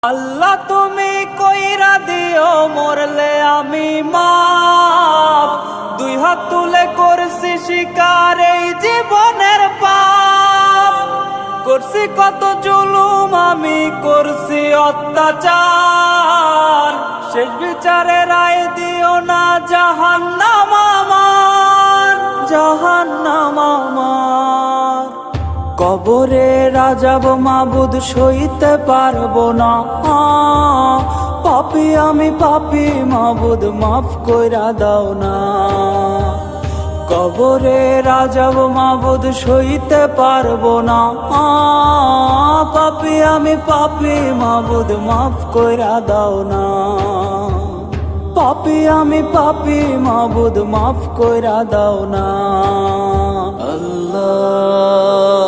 আল্লাহ তুমি কইরা দিও মরলে আমি মাফ, দুই হাত তুলে করছি স্বীকার এই জীবনের পাপ। করছি কত জুলুম আমি করছি অত্যাচার, শেষ বিচারে রায় দিও না জাহান্নাম আমার, জাহান্নাম আমার। কবরে রাজাব মাবুদ সইতে পারবো না, পাপী আমি পাপী মাবুদ মাফ কইরা দাও না। কবরে রাজাব মাবুদ সইতে পারবো না, পাপী আমি পাপী মাবুদ মাফ কইরা দাও না। পাপী আমি পাপী মাবুদ মাফ কইরা দাও না। আল্লাহ